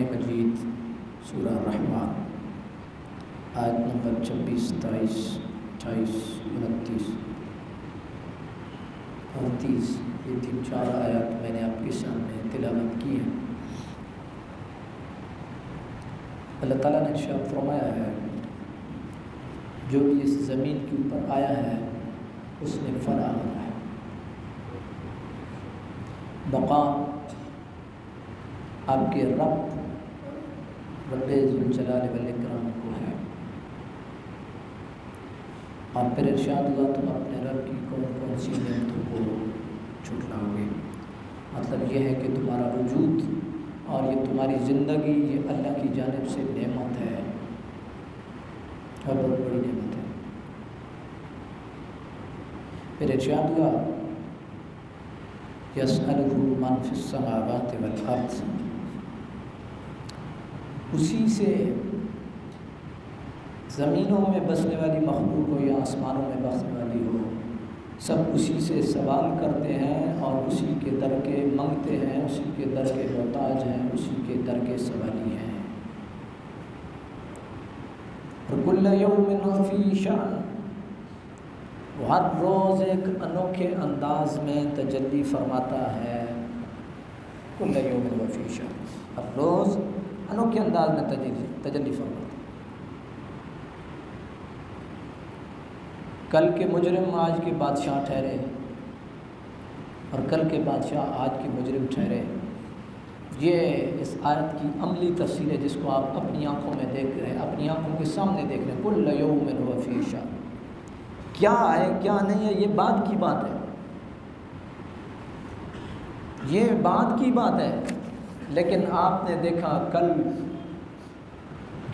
مجید سورہ الرحمن آیت نمبر 26، 27، 28، 29، 29 یہ 3-4 آیات میں نے آپ کے سامنے تلاوت کی ہیں۔ اللہ تعالیٰ نے ارشاد فرمایا ہے جو بھی اس زمین کے اوپر آیا ہے اس نے فنا ہونا ہے۔ بقا آپ کے رب ذوالجلال والاکرام کو ہے۔ اور پھر ارشاد ہوا تم اپنے رب کی کون کون سی نعمتوں کو جھٹلاؤ گے۔ مطلب یہ ہے کہ تمہارا وجود اور یہ تمہاری زندگی یہ اللہ کی جانب سے نعمت ہے اور بہت بڑی نعمت ہے۔ پھر ارشاد ہوا یسألہ من فی السماوات والارض، اسی سے زمینوں میں بسنے والی مخلوق ہو یا آسمانوں میں بسنے والی ہو، سب اسی سے سوال کرتے ہیں اور اسی کے در کے منگتے ہیں، اسی کے در کے محتاج ہیں، اسی کے در کے سوالی ہیں۔ اور کل یوم هو فی شأن، وہ ہر روز ایک انوکھے انداز میں تجلی فرماتا ہے۔ کل یوم هو فی شأن، ہر روز انوکھے انداز میں تجلی فرماتا ہے۔ کل کے مجرم آج کے بادشاہ ٹھہرے اور کل کے بادشاہ آج کے مجرم ٹھہرے۔ یہ اس آیت کی عملی تفسیر ہے جس کو آپ اپنی آنکھوں میں دیکھ رہے ہیں، اپنی آنکھوں کے سامنے دیکھ رہے ہیں۔ کل یوم هو فی شأن، کیا ہے کیا نہیں ہے یہ بات کی بات ہے، یہ بات کی بات ہے۔ لیکن آپ نے دیکھا کل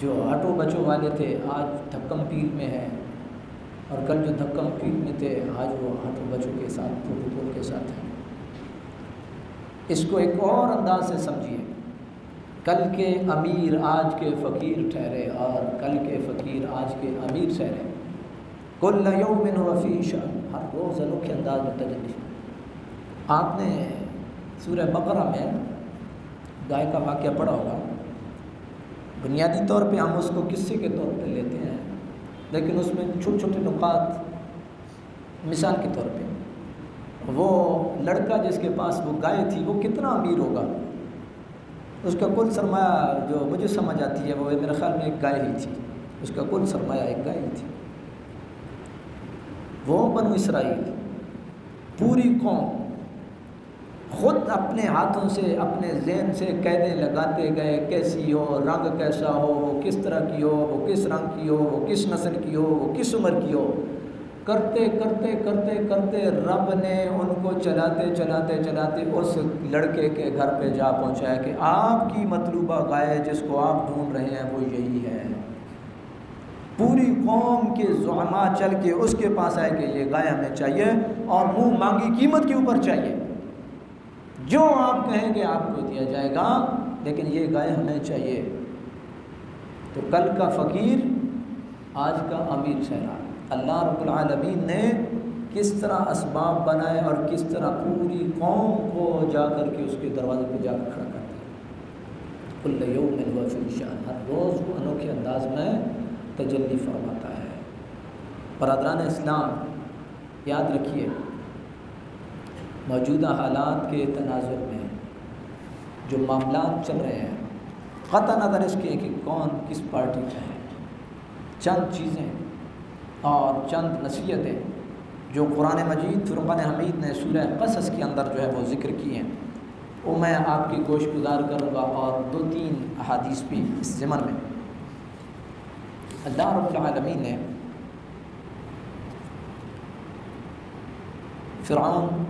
جو ہٹو بچوں والے تھے آج دھکم پیر میں ہے، اور کل جو دھکم پیر میں تھے آج وہ ہٹو بچوں کے ساتھ پروٹوکول کے ساتھ ہیں۔ اس کو ایک اور انداز سے سمجھیے، کل کے امیر آج کے فقیر ٹھہرے اور کل کے فقیر آج کے امیر ٹھہرے۔ کل یوم هو فی شأن، ہر روز انوکھے انداز میں تجلی۔ آپ نے سورہ بقرہ میں گائے کا واقعہ پڑھا ہوگا۔ بنیادی طور پہ ہم اس کو قصے کے طور پہ لیتے ہیں، لیکن اس میں چھوٹے چھوٹے نکات مثال کے طور پہ، وہ لڑکا جس کے پاس وہ گائے تھی وہ کتنا امیر ہوگا، اس کا کل سرمایہ جو مجھے سمجھ آتی ہے وہ میرے خیال میں ایک گائے ہی تھی، اس کا کل سرمایہ ایک گائے ہی تھی۔ وہ بنو اسرائیل پوری قوم خود اپنے ہاتھوں سے اپنے ذہن سے قیدیں لگاتے گئے، کیسی ہو، رنگ کیسا ہو، وہ کس طرح کی ہو، وہ کس رنگ کی ہو، وہ کس نسل کی ہو، وہ کس عمر کی ہو، کرتے کرتے کرتے کرتے رب نے ان کو چلاتے چلاتے چلاتے اس لڑکے کے گھر پہ جا پہنچایا کہ آپ کی مطلوبہ گائے جس کو آپ ڈھونڈ رہے ہیں وہ یہی ہے۔ پوری قوم کے زعماء چل کے اس کے پاس آئے کہ یہ گائے ہمیں چاہیے اور منہ مانگی قیمت کے اوپر چاہیے، جو آپ کہیں گے آپ کو دیا جائے گا، لیکن یہ گائے ہمیں چاہیے۔ تو کل کا فقیر آج کا امیر ٹھہرا۔ اللہ رب العالمین نے کس طرح اسباب بنائے اور کس طرح پوری قوم کو جا کر کے اس کے دروازے پہ جا کر کھڑا کر دیا۔ کل یوم هو فی شأن، ہر روز وہ انوکھے انداز میں تجلی فرماتا ہے۔ برادران اسلام یاد رکھیے، موجودہ حالات کے تناظر میں جو معاملات چل رہے ہیں، قطع نظر اس کے کہ کون کس پارٹی کا ہے، چند چیزیں اور چند نصیحتیں جو قرآن مجید فرقان حمید نے سورہ قصص کے اندر جو ہے وہ ذکر کی ہیں، وہ میں آپ کی گوش گزار کروں گا، اور 2-3 احادیث بھی اس ضمن میں۔ اللہ رب العالمین نے فرعون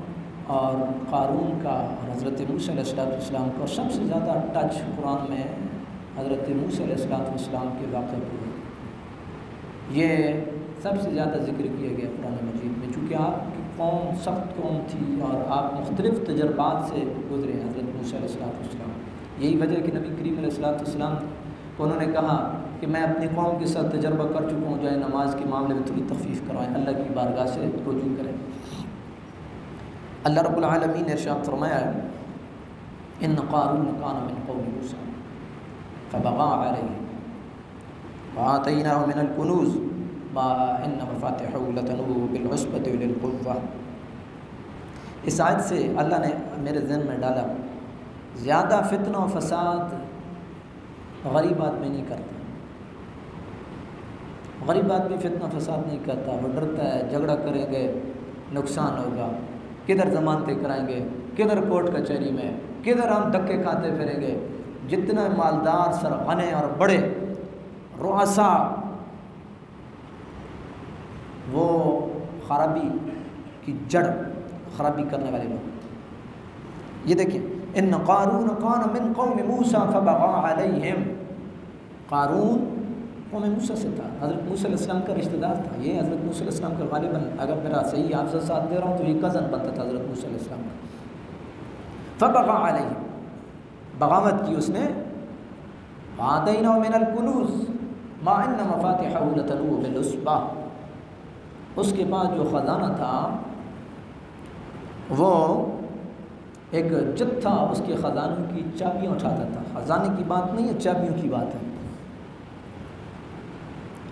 اور قارون کا اور حضرت موسیٰ علیہ السلام کا سب سے زیادہ ٹچ قرآن میں حضرت موسیٰ علیہ السلام کے واقعے کو یہ سب سے زیادہ ذکر کیا گیا قرآن مجید میں، چونکہ آپ کی قوم سخت قوم تھی اور آپ مختلف تجربات سے گزرے ہیں حضرت موسیٰ علیہ السلام۔ یہی وجہ کہ نبی کریم علیہ السلام کو انہوں نے کہا کہ میں اپنی قوم کے ساتھ تجربہ کر چکا ہوں، جائے نماز کے معاملے میں تھوڑی تخفیف کروائیں، اللہ کی بارگاہ سے رجوع کریں۔ اللہ رب العالمین نے ارشاد فرمایا ہے ان قارون کان من قوم موسیٰ، فبغى علیہ وآتیناہ من الکنوز ما ان مفاتحہ لتنوء بالعصبۃ اولي القوہ۔ اس آیت سے اللہ نے میرے ذہن میں ڈالا زیادہ فتنہ و فساد غریب آدمی نہیں کرتا، غریب آدمی فتنہ فساد نہیں کرتا، وہ ڈرتا ہے جھگڑا کریں گے نقصان ہوگا، کدھر ضمانتیں کرائیں گے، کدھر کورٹ کچہری میں، کدھر ہم دھکے کھاتے پھریں گے۔ جتنے مالدار سرغنے اور بڑے رؤساء وہ خرابی کی جڑ خرابی کرنے والے لوگ۔ یہ دیکھیں ان قارون کان من قوم موسیٰ فبغى علیہم، قارون قوم موسیٰ سے تھا، حضرت موسیٰ علیہ السلام کا رشتہ دار تھا، یہ حضرت موسیٰ علیہ السلام کا غالباً اگر میرا صحیح حافظہ ساتھ دے رہا ہوں تو یہ کزن بنتا تھا حضرت موسیٰ علیہ السلام کا۔ فبغى علیہم، بغاوت کی اس نے، وآتیناہ من الکنوز ما ان مفاتحہ لتنوء بالعصبۃ، اس کے بعد جو خزانہ تھا وہ ایک جت تھا، اس کے خزانوں کی چابیاں اٹھاتا تھا۔ خزانے کی بات نہیں ہے، چابیوں کی بات ہے۔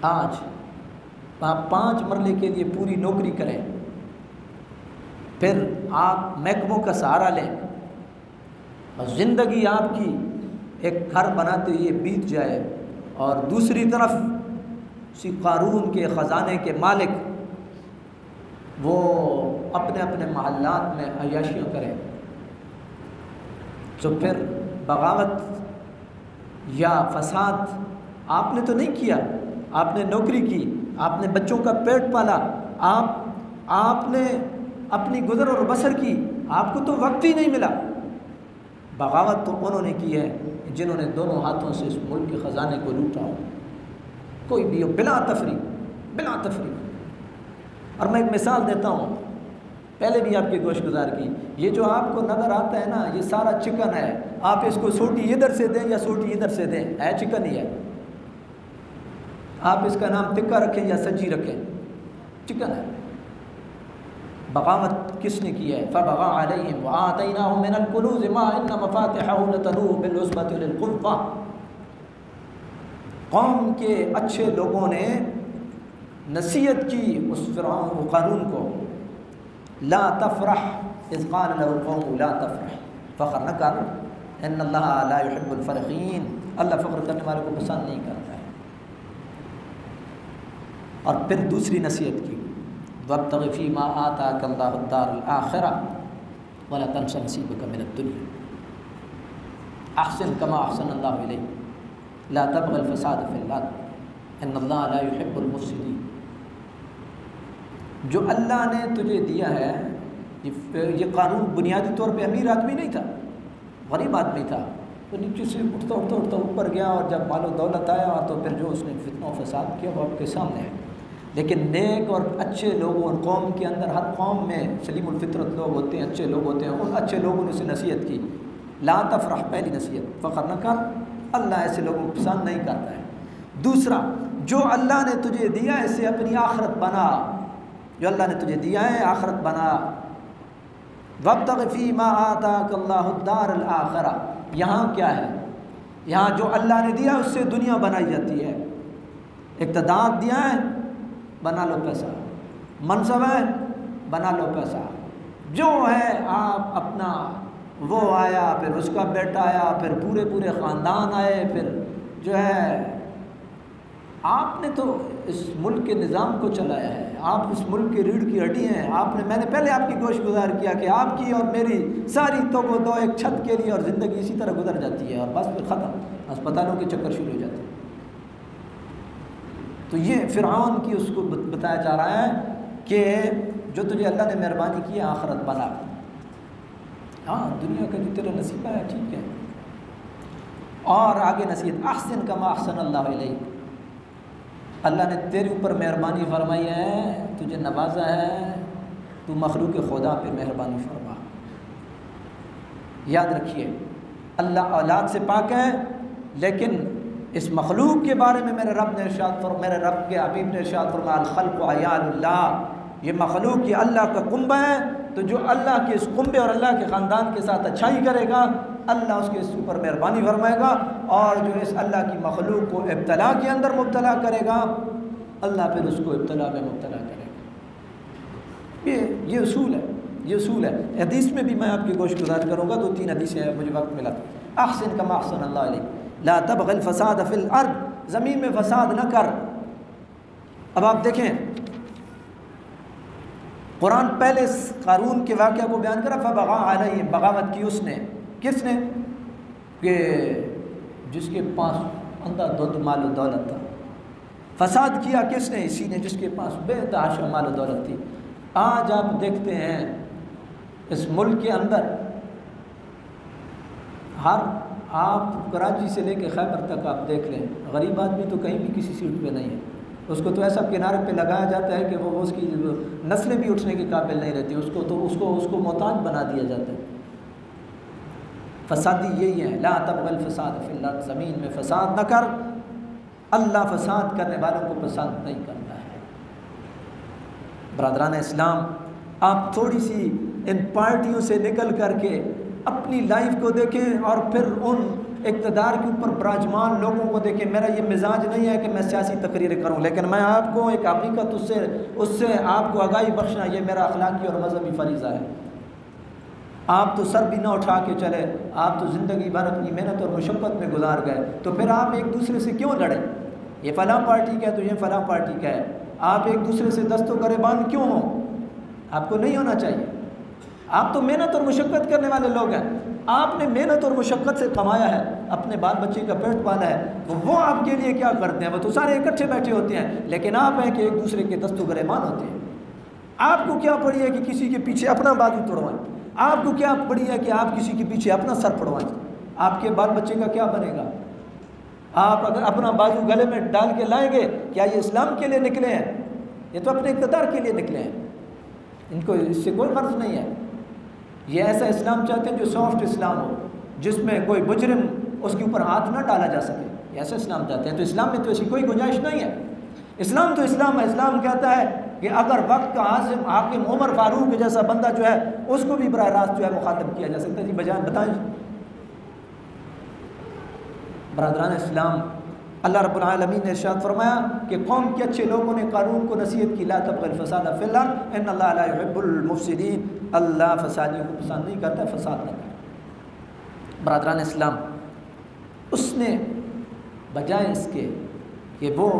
آج آپ 5 مرلے کے لیے پوری نوکری کریں، پھر آپ محکموں کا سہارا لیں اور زندگی آپ کی ایک گھر بناتے ہوئے بیت جائے، اور دوسری طرف اسی قارون کے خزانے کے مالک وہ اپنے اپنے محلات میں عیاشیاں کریں، تو پھر بغاوت یا فساد آپ نے تو نہیں کیا، آپ نے نوکری کی، آپ نے بچوں کا پیٹ پالا، آپ نے اپنی گزر اور بسر کی، آپ کو تو وقت ہی نہیں ملا۔ بغاوت تو انہوں نے کی ہے جنہوں نے دونوں ہاتھوں سے اس ملک کے خزانے کو لوٹا ہو، کوئی بھی ہو، بلا تفریق۔ اور میں ایک مثال دیتا ہوں، پہلے بھی آپ کی گوشت گزار کی، یہ جو آپ کو نظر آتا ہے نا، یہ سارا چکن ہے، آپ اس کو سوٹی ادھر سے دیں یا سوٹی ادھر سے دیں، ہے چکن ہی ہے۔ آپ اس کا نام تکہ رکھیں یا سجی رکھیں، چکن ہے۔ بغاوت کس نے کی ہے؟ فبغى علیہم وآتیناہ من الکنوز ما ان مفاتحہ لتنوء بالعصبۃ اولي القوہ۔ قوم کے اچھے لوگوں نے نصیحت کی اس فرعون و قارون کو، لا تفرح اذ قال له القوم لا تفرح، فخر نہ کر، ان اللہ لا يحب الفرحین، اللہ فخر کرنے والے کو پسند نہیں کرتا ہے۔ اور پھر دوسری نصیحت کی، وابتغ فیما آتاک اللہ الدار الآخرہ ولا تنس نصیبک من الدنیا، احسن کما احسن اللہ الیک لا تبغ الفساد فی الارض ان اللہ لا يحب المفسدین۔ جو اللہ نے تجھے دیا ہے، یہ قارون بنیادی طور پہ امیر آدمی نہیں تھا، غریب آدمی تھا، تو نیچے سے اٹھتا اوپر گیا، اور جب مال و دولت آیا تو پھر جو اس نے فتنہ و فساد کیا وہ آپ کے سامنے ہے۔ لیکن نیک اور اچھے لوگوں، اور قوم کے اندر ہر قوم میں سلیم الفطرت لوگ ہوتے ہیں، اچھے لوگ ہوتے ہیں، ان اچھے لوگوں نے اسے نصیحت کی، لا تفرح، پہلی نصیحت، فخر نہ کر، اللہ ایسے لوگوں کو پسند نہیں کرتا ہے۔ دوسرا، جو اللہ نے تجھے دیا ہے اسے اپنی آخرت بنا، جو اللہ نے تجھے دیا ہے آخرت بنا۔ وابتغ فیما آتاک اللہ الدار الآخرہ، یہاں کیا ہے؟ یہاں جو اللہ نے دیا اس سے دنیا بنائی جاتی ہے۔ اقتدار دیا ہے، بنا لو پیسہ، منصب ہے، بنا لو پیسہ، جو ہے آپ اپنا، وہ آیا پھر اس کا بیٹا آیا، پھر پورے خاندان آئے، پھر جو ہے آپ نے تو اس ملک کے نظام کو چلایا ہے، آپ اس ملک کی ریڑھ کی ہڈی ہیں، میں نے پہلے آپ کی گوشت گزار کیا کہ آپ کی اور میری ساری تو وہ دو ایک چھت کے لیے، اور زندگی اسی طرح گزر جاتی ہے، اور بس پھر ختم، اسپتالوں کے چکر شروع ہو جاتے ہیں۔ تو یہ فرعون کی اس کو بتایا جا رہا ہے کہ جو تجھے اللہ نے مہربانی کی آخرت بنا، ہاں دنیا کا جو تیرا نصیب ہے ٹھیک ہے۔ اور آگے نصیحت، احسن کما احسن اللہ الیک، اللہ نے تیرے اوپر مہربانی فرمائی ہے، تجھے نوازا ہے، تو مخلوق خدا پہ مہربانی فرما۔ یاد رکھیے اللہ اولاد سے پاک ہے، لیکن اس مخلوق کے بارے میں میرے رب نے ارشاد فرمایا، میرے رب کے حبیب نے ارشاد فرمایا، الخلق عیال اللہ، یہ مخلوق یہ اللہ کا کنبہ ہے، تو جو اللہ کے اس کنبے اور اللہ کے خاندان کے ساتھ اچھائی کرے گا اللہ اس کے اوپر مہربانی فرمائے گا، اور جو اس اللہ کی مخلوق کو ابتلا کے اندر مبتلا کرے گا اللہ پھر اس کو ابتلا میں مبتلا کرے گا۔ یہ اصول ہے، یہ اصول ہے۔ حدیث میں بھی میں آپ کی گوش گزار کروں گا، 2-3 حدیثیں ہیں، مجھے وقت ملا۔ احسن کما احسن اللہ علیک، لا تبغ الفساد فی الارض، زمین میں فساد نہ کر۔ اب آپ دیکھیں قرآن پہلے قارون کے واقعہ کو بیان کرا، فبغى علیہم، بغاوت کی اس نے، کس نے؟ کہ جس کے پاس اندھا دھند مال و دولت تھا۔ فساد کیا کس نے؟ اسی نے جس کے پاس بے تحاشا مال و دولت تھی۔ آج آپ دیکھتے ہیں اس ملک کے اندر آپ کراچی سے لے کے خیبر تک آپ دیکھ لیں، غریب آدمی تو کہیں بھی کسی سیٹ پہ نہیں ہے، اس کو تو ایسا کنارے پہ لگایا جاتا ہے کہ وہ اس کی نسلیں بھی اٹھنے کے قابل نہیں رہتی، اس کو محتاج بنا دیا جاتا ہے۔ فسادی یہی ہے، لا تبغ الفساد فی الارض، زمین میں فساد نہ کر، اللہ فساد کرنے والوں کو پسند نہیں کرتا ہے۔ برادران اسلام، آپ تھوڑی سی ان پارٹیوں سے نکل کر کے اپنی لائف کو دیکھیں اور پھر ان اقتدار کے اوپر براجمان لوگوں کو دیکھیں۔ میرا یہ مزاج نہیں ہے کہ میں سیاسی تقریریں کروں، لیکن میں آپ کو ایک حقیقت اس سے آپ کو آگاہی بخشنا یہ میرا اخلاقی اور مذہبی فریضہ ہے۔ آپ تو سر بھی نہ اٹھا کے چلے، آپ تو زندگی بھر اپنی محنت اور مشقت میں گزار گئے، تو پھر آپ ایک دوسرے سے کیوں لڑیں؟ یہ فلاں پارٹی کا ہے تو یہ فلاں پارٹی کا ہے، آپ ایک دوسرے سے دست و گریبان کیوں ہوں؟ آپ کو نہیں ہونا چاہیے۔ آپ تو محنت اور مشقت کرنے والے لوگ ہیں، آپ نے محنت اور مشقت سے کمایا ہے، اپنے بال بچے کا پیٹ پالا ہے، تو وہ آپ کے لیے کیا کرتے ہیں؟ وہ تو سارے اکٹھے بیٹھے ہوتے ہیں، لیکن آپ ہیں کہ ایک دوسرے کے دست و گریبان ہوتے ہیں۔ آپ کو کیا پڑی ہے کہ کسی کے پیچھے اپنا بازو توڑوائیں؟ آپ کو کیا پڑی ہے کہ آپ کسی کے پیچھے اپنا سر پڑوائیں؟ آپ کے بال بچے کا کیا بنے گا؟ آپ اگر اپنا بازو گلے میں ڈال کے لائیں گے، کیا یہ اسلام کے لیے نکلے ہیں؟ یہ تو اپنے اقتدار کے لیے نکلے ہیں، ان کو اس سے کوئی غرض نہیں ہے۔ یہ ایسا اسلام چاہتے ہیں جو سافٹ اسلام ہو، جس میں کوئی مجرم اس کے اوپر ہاتھ نہ ڈالا جا سکے، یہ ایسا اسلام چاہتے ہیں۔ تو اسلام میں تو ایسی کوئی گنجائش نہیں ہے۔ اسلام تو اسلام ہے، اسلام کہتا ہے کہ اگر وقت کا حاکم عمر فاروق جیسا بندہ جو ہے اس کو بھی براہ راست جو ہے مخاطب کیا جا سکتا ہے۔ جی بجائے بتائیں برادران اسلام، اللہ رب العالمین نے ارشاد فرمایا کہ قوم کے اچھے لوگوں نے قارون کو نصیحت کی، لا تبغ الفساد فی الارض ان اللہ لا يحب المفسدین، اللہ فسادیوں کو پسند نہیں کرتا، فساد نہ کرے۔ برادران اسلام، اس نے بجائے اس کے کہ وہ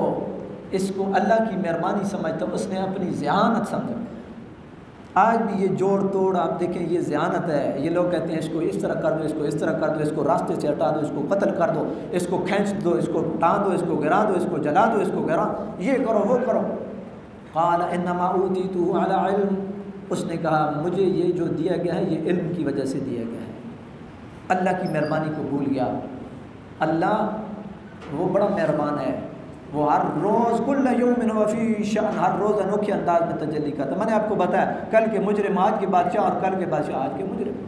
اس کو اللہ کی مہربانی سمجھتا، اس نے اپنی ذہانت سمجھا۔ آج بھی یہ جوڑ توڑ آپ دیکھیں، یہ ذہانت ہے۔ یہ لوگ کہتے ہیں اس کو اس طرح کر دو، اس کو اس طرح کر دو، اس کو راستے سے ہٹا دو، اس کو قتل کر دو، اس کو کھینچ دو، اس کو اٹھا دو، اس کو گرا دو، اس کو جلا دو، اس کو گرا، یہ کرو وہ کرو۔ قال انما اوتیتہ علی علم، اس نے کہا مجھے یہ جو دیا گیا ہے یہ علم کی وجہ سے دیا گیا ہے۔ اللہ کی مہربانی کو بھول گیا۔ اللہ وہ بڑا مہربان ہے، وہ ہر روز کل یوم هو فی شأن، ہر روز انوکھے انداز میں تجلی کرتا ہے۔ میں نے آپ کو بتایا کل کے مجرم آج کے بادشاہ، اور کل کے بادشاہ آج کے مجرم۔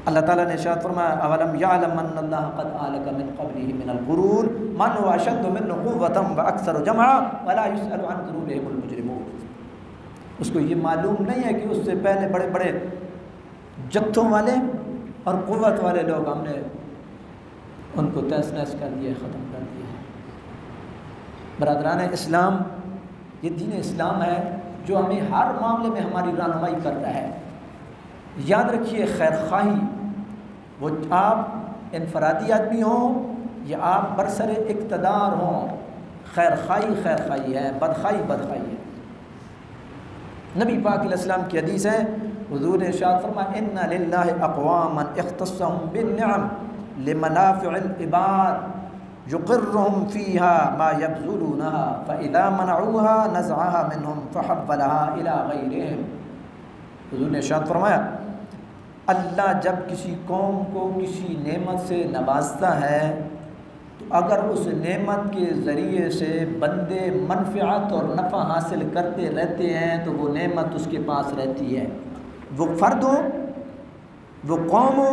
اللہ تعالیٰ نے ارشاد فرمایا اولم یعلم ان اللہ قد اهلک من قبله من القرون من هو اشد منه قوة واکثر جمعا ولا يسأل عن ذنوبهم المجرمون۔ اس کو یہ معلوم نہیں ہے کہ اس سے پہلے بڑے بڑے جتھوں والے اور قوت والے لوگ ہم نے ان کو تہس نہس کر دیا، ختم کر دیا۔ برادران اسلام، یہ دین اسلام ہے جو ہمیں ہر معاملے میں ہماری رہنمائی کر رہا ہے۔ یاد رکھیے، خیر خواہی، وہ آپ انفرادی آدمی ہوں یا آپ برسر اقتدار ہوں، خیر خواہی ہے، بدخواہی بدخواہی ہے۔ نبی پاک علیہ السلام کی حدیث ہے، حضور نے ارشاد فرمایا ان للہ اقواما اختصهم بالنعم لمنافع العباد یقرهم فیہا ما یبذلونہا فاذا منعوها نزعها منہم فحولها الى غیرہم۔ حضور نے ارشاد فرمایا اللہ جب کسی قوم کو کسی نعمت سے نوازتا ہے تو اگر اس نعمت کے ذریعے سے بندے منفعت اور نفع حاصل کرتے رہتے ہیں تو وہ نعمت اس کے پاس رہتی ہے، وہ فرد ہو، وہ قوم ہو،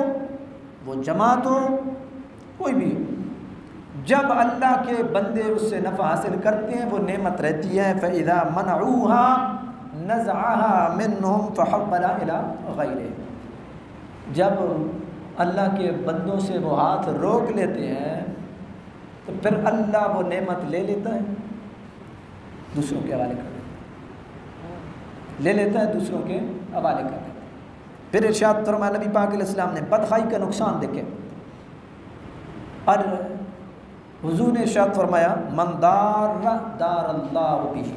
وہ جماعت ہو، کوئی بھی ہو، جب اللہ کے بندے اس سے نفع حاصل کرتے ہیں وہ نعمت رہتی ہے۔ فَإِذَا مَنَعُوهَا نَزْعَهَا مِنْهُمْ فَحَوَّلَ إِلَىٰ غَيْرِهِمْ۔ جب اللہ کے بندوں سے وہ ہاتھ روک لیتے ہیں تو پھر اللہ وہ نعمت لے لیتا ہے، دوسروں کے حوالے کر دیتا ہے، لے لیتا ہے، دوسروں کے حوالے کر دیتا ہے۔ پھر ارشاد فرمایا نبی پاک علیہ السلام نے بدخواہی کا نقصان دیکھے، اور حضور نے ارشاد فرمایا من دار دار اللہ بہ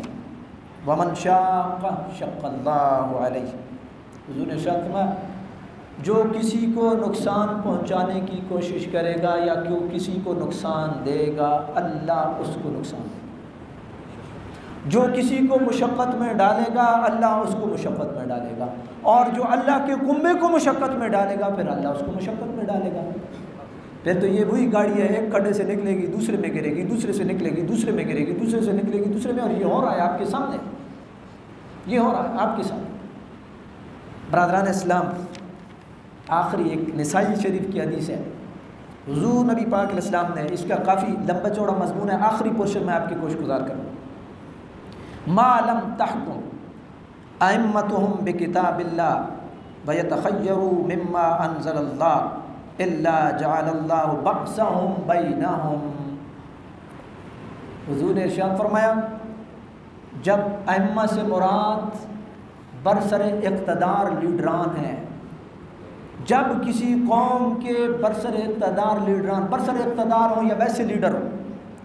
ومن شاق شق اللہ علیہ۔ حضور نے ارشاد فرمایا جو کسی کو نقصان پہنچانے کی کوشش کرے گا یا کسی کو نقصان دے گا، اللہ اس کو نقصان دے گا۔ جو کسی کو مشقت میں ڈالے گا، اللہ اس کو مشقت میں ڈالے گا، اور جو اللہ کے کنبے کو مشقت میں ڈالے گا، پھر اللہ اس کو مشقت میں ڈالے گا۔ پھر تو یہ وہی گاڑی ہے، ایک کھڈے سے نکلے گی دوسرے میں گرے گی، دوسرے سے نکلے گی دوسرے میں گرے گی، دوسرے سے نکلے گی دوسرے میں، اور یہ ہو رہا ہے آپ کے سامنے، یہ ہو رہا ہے آپ کے سامنے۔ برادران اسلام، آخری ایک نسائی شریف کی حدیث ہے، حضور نبی پاک علیہ السلام نے، اس کا کافی لمبا چوڑا مضمون ہے، آخری پورشن میں آپ کی گوش گزار کروں۔ ما لم تحکم ائمتهم بکتاب اللہ ویتخیروا مما انزل اللہ الا جعل اللہ بأسهم بینہم۔ حضور نے ارشاد فرمایا جب ائمہ سے مراد برسر اقتدار لیڈران ہیں، جب کسی قوم کے برسر اقتدار لیڈران، برسر اقتدار ہوں یا ویسے لیڈر ہوں،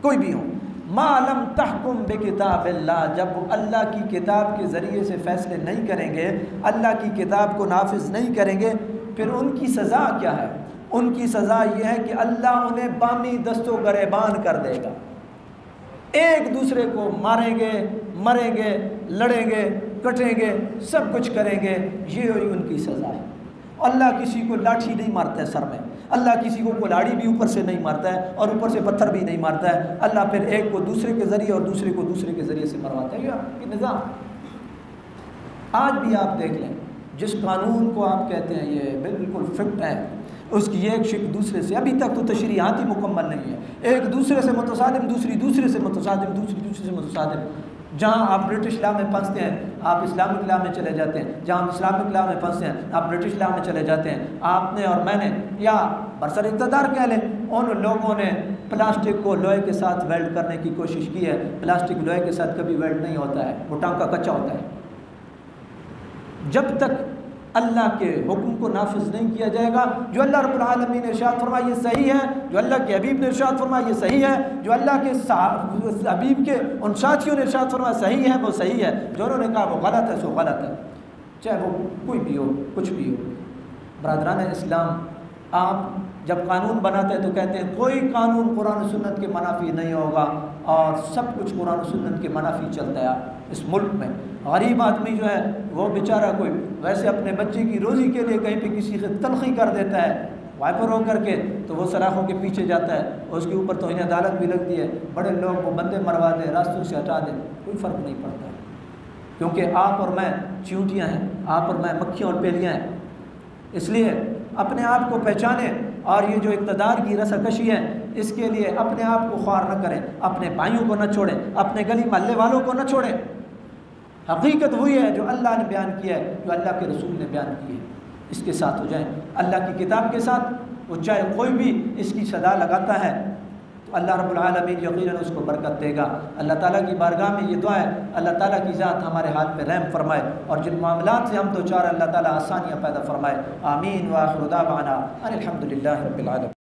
کوئی بھی ہوں، ما لم تحکم بکتاب اللہ، جب وہ اللہ کی کتاب کے ذریعے سے فیصلے نہیں کریں گے، اللہ کی کتاب کو نافذ نہیں کریں گے، پھر ان کی سزا کیا ہے؟ ان کی سزا یہ ہے کہ اللہ انہیں بامی دست و گریبان کر دے گا، ایک دوسرے کو ماریں گے، مریں گے، لڑیں گے، کٹیں گے، سب کچھ کریں گے، یہ ان کی سزا ہے۔ اللہ کسی کو لاٹھی نہیں مارتا ہے سر میں، اللہ کسی کو کلاڑی بھی اوپر سے نہیں مارتا ہے اور اوپر سے پتھر بھی نہیں مارتا ہے، اللہ پھر ایک کو دوسرے کے ذریعے اور دوسرے کو دوسرے کے ذریعے سے مرواتا ہے۔ یہ آپ کی نظام آج بھی آپ دیکھ لیں، جس قانون کو آپ کہتے ہیں یہ بالکل فٹ ہے، اس کی ایک شکل دوسرے سے، ابھی تک تو تشریحاتی مکمل نہیں ہے، ایک دوسرے سے متصادم، دوسرے سے متصادم، دوسرے سے متصادم۔ جہاں آپ برٹش لا میں پھنستے ہیں آپ اسلامک لا میں چلے جاتے ہیں، جہاں ہم اسلامک لا میں پھنستے ہیں آپ برٹش لا میں چلے جاتے ہیں۔ آپ نے اور میں نے، یا برسر اقتدار کہہ لیں، ان لوگوں نے پلاسٹک کو لوہے کے ساتھ ویلڈ کرنے کی کوشش کی ہے، پلاسٹک لوہے کے ساتھ کبھی ویلڈ نہیں ہوتا ہے، وہ ٹانکا کچا ہوتا ہے۔ جب تک اللہ کے حکم کو نافذ نہیں کیا جائے گا، جو اللہ رب العالمین نے ارشاد فرمایا یہ صحیح ہے، جو اللہ کے حبیب نے ارشاد فرمایا یہ صحیح ہے، جو اللہ کے حبیب کے ان ساتھیوں نے ارشاد فرمایا صحیح ہے، وہ صحیح ہے، جو انہوں نے کہا وہ غلط ہے سو غلط ہے، چاہے وہ کوئی بھی ہو، کچھ بھی ہو۔ برادران اسلام، آپ جب قانون بناتے ہیں تو کہتے ہیں کوئی قانون قرآن و سنت کے منافی نہیں ہوگا، اور سب کچھ قرآن و سنت کے منافی چلتا ہے اس ملک میں۔ غریب آدمی جو ہے وہ بیچارہ کوئی ویسے اپنے بچے کی روزی کے لیے کہیں پہ کسی سے تلخی کر دیتا ہے وائپر ہو کر کے، تو وہ سلاخوں کے پیچھے جاتا ہے، اور اس کے اوپر توہین عدالت بھی لگتی ہے، بڑے لوگ وہ بندے مروا دیں، راستوں سے ہٹا دیں، کوئی فرق نہیں پڑتا، کیونکہ آپ اور میں چیونٹیاں ہیں، آپ اور میں مکھیاں اور پیلیاں ہیں۔ اس لیے اپنے آپ کو پہچانیں، اور یہ جو اقتدار کی رساکشی ہے اس کے لیے اپنے آپ کو خوار نہ کریں، اپنے بھائیوں کو نہ چھوڑیں، اپنے گلی محلے والوں کو نہ چھوڑیں۔ حقیقت وہی ہے جو اللہ نے بیان کیا ہے، جو اللہ کے رسول نے بیان کی ہے، اس کے ساتھ ہو جائیں، اللہ کی کتاب کے ساتھ۔ وہ چاہے کوئی بھی اس کی صدا لگاتا ہے تو اللہ رب العالمین یقیناً اس کو برکت دے گا۔ اللہ تعالیٰ کی بارگاہ میں یہ دعا ہے، اللہ تعالیٰ کی ذات ہمارے ہاتھ پہ رحم فرمائے، اور جن معاملات سے ہم دو چار اللہ تعالیٰ آسانیاں پیدا فرمائے۔ آمین۔ وآخر دعوانا ان الحمد للہ رب العالمین۔